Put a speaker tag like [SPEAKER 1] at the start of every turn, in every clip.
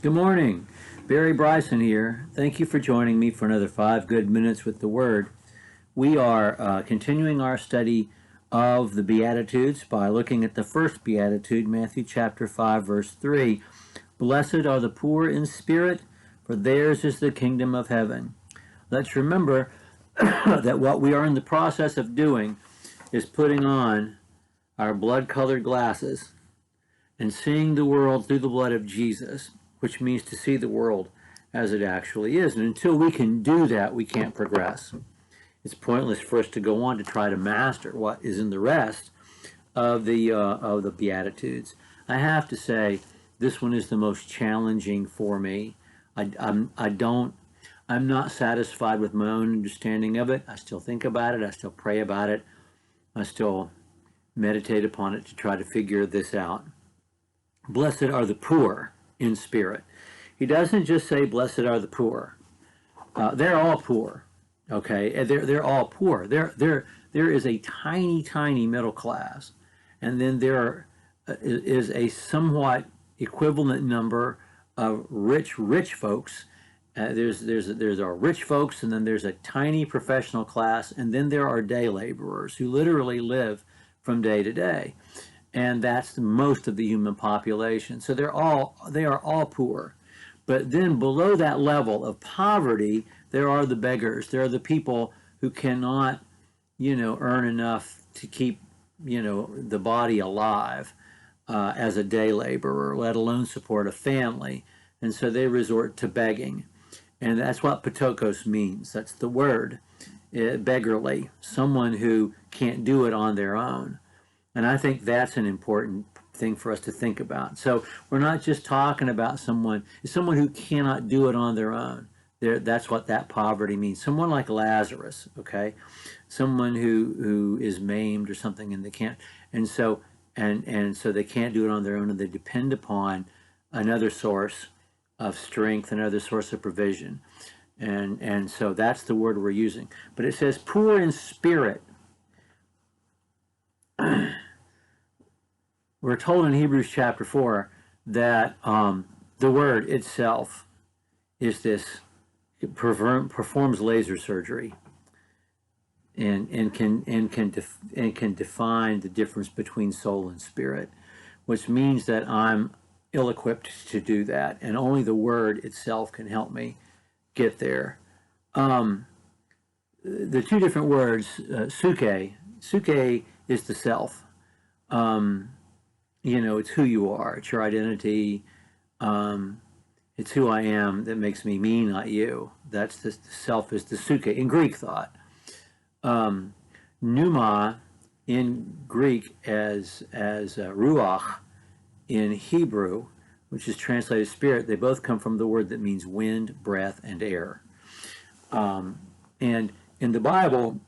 [SPEAKER 1] Good morning. Barry Bryson here. Thank you for joining me for another 5 good minutes with the Word. We are continuing our study of the Beatitudes by looking at the first Beatitude, Matthew chapter 5, verse 3. Blessed are the poor in spirit, for theirs is the kingdom of heaven. Let's remember that what we are in the process of doing is putting on our blood-colored glasses and seeing the world through the blood of Jesus, which means to see the world as it actually is. And until we can do that, we can't progress. It's pointless for us to go on to try to master what is in the rest of the Beatitudes. I have to say, this one is the most challenging for me. I'm not satisfied with my own understanding of it. I still think about it. I still pray about it. I still meditate upon it to try to figure this out. Blessed are the poor in spirit. He doesn't just say, blessed are the poor. They're all poor, okay? They're all poor. There is a tiny middle class, and then there is a somewhat equivalent number of rich folks. There's our rich folks, and then there's a tiny professional class, and then there are day laborers who literally live from day to day. And that's most of the human population. So they are all poor. But then below that level of poverty, there are the beggars. There are the people who cannot, earn enough to keep, the body alive as a day laborer, let alone support a family. And so they resort to begging. And that's what patokos means. That's the word, beggarly, someone who can't do it on their own. And I think that's an important thing for us to think about. So we're not just talking about someone who cannot do it on their own. That's what that poverty means. Someone like Lazarus, okay? Someone who is maimed or something and they can't, and so they can't do it on their own, and they depend upon another source of strength, another source of provision. And so that's the word we're using. But it says poor in spirit. We're told in Hebrews chapter 4 that the word itself is this, performs laser surgery and can define the difference between soul and spirit, which means that I'm ill-equipped to do that, and only the word itself can help me get there. The two different words, suke is the self. It's who you are. It's your identity. It's who I am that makes me me, not you. That's the self is the suke in Greek thought. Pneuma in Greek as ruach in Hebrew, which is translated spirit. They both come from the word that means wind, breath, and air. And in the Bible,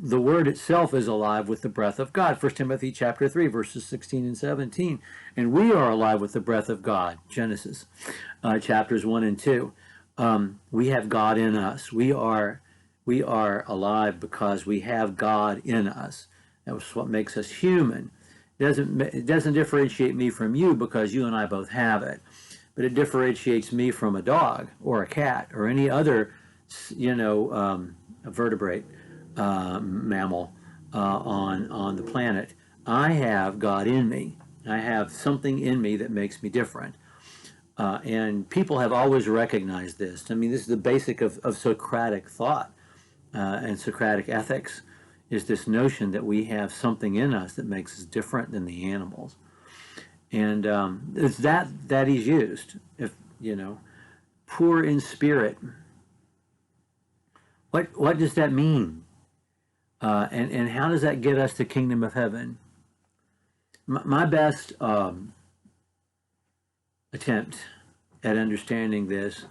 [SPEAKER 1] the word itself is alive with the breath of God. 1 Timothy chapter 3, verses 16 and 17. And we are alive with the breath of God. Genesis chapters 1 and 2. We have God in us. We are alive because we have God in us. That's what makes us human. It doesn't differentiate me from you because you and I both have it. But it differentiates me from a dog or a cat or any other, vertebrate. Mammal on the planet. I have God in me. I have something in me that makes me different. And people have always recognized this. I mean, this is the basic of Socratic thought and Socratic ethics, is this notion that we have something in us that makes us different than the animals. And it's that he's used. If, poor in spirit. What does that mean? And how does that get us to kingdom of heaven? My best attempt at understanding this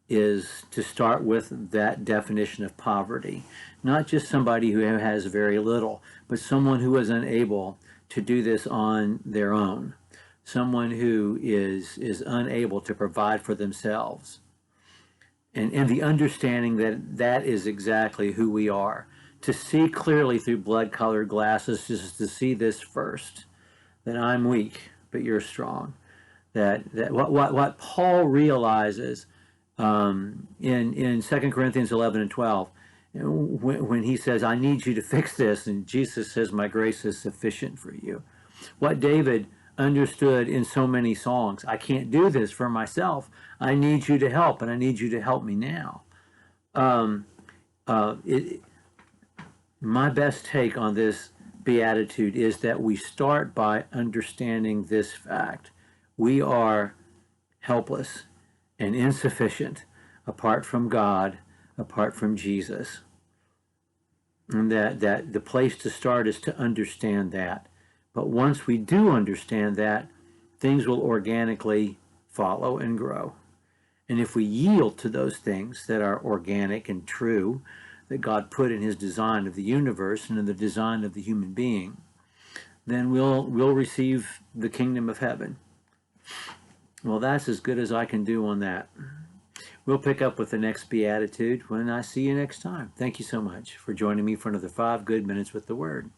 [SPEAKER 1] is to start with that definition of poverty. Not just somebody who has very little, but someone who is unable to do this on their own. Someone who is unable to provide for themselves. And the understanding that is exactly who we are. To see clearly through blood-colored glasses is to see this first, that I'm weak, but you're strong. that what Paul realizes in 2 Corinthians 11 and 12, when he says, I need you to fix this, and Jesus says, my grace is sufficient for you. What David understood in so many songs, I can't do this for myself. I need you to help, and I need you to help me now. My best take on this beatitude is that we start by understanding this fact. We are helpless and insufficient apart from God, apart from Jesus. And that the place to start is to understand that. But once we do understand that, things will organically follow and grow. And if we yield to those things that are organic and true, that God put in his design of the universe and in the design of the human being, then we'll receive the kingdom of heaven. Well, that's as good as I can do on that. We'll pick up with the next beatitude when I see you next time. Thank you so much for joining me for another 5 good minutes with the Word.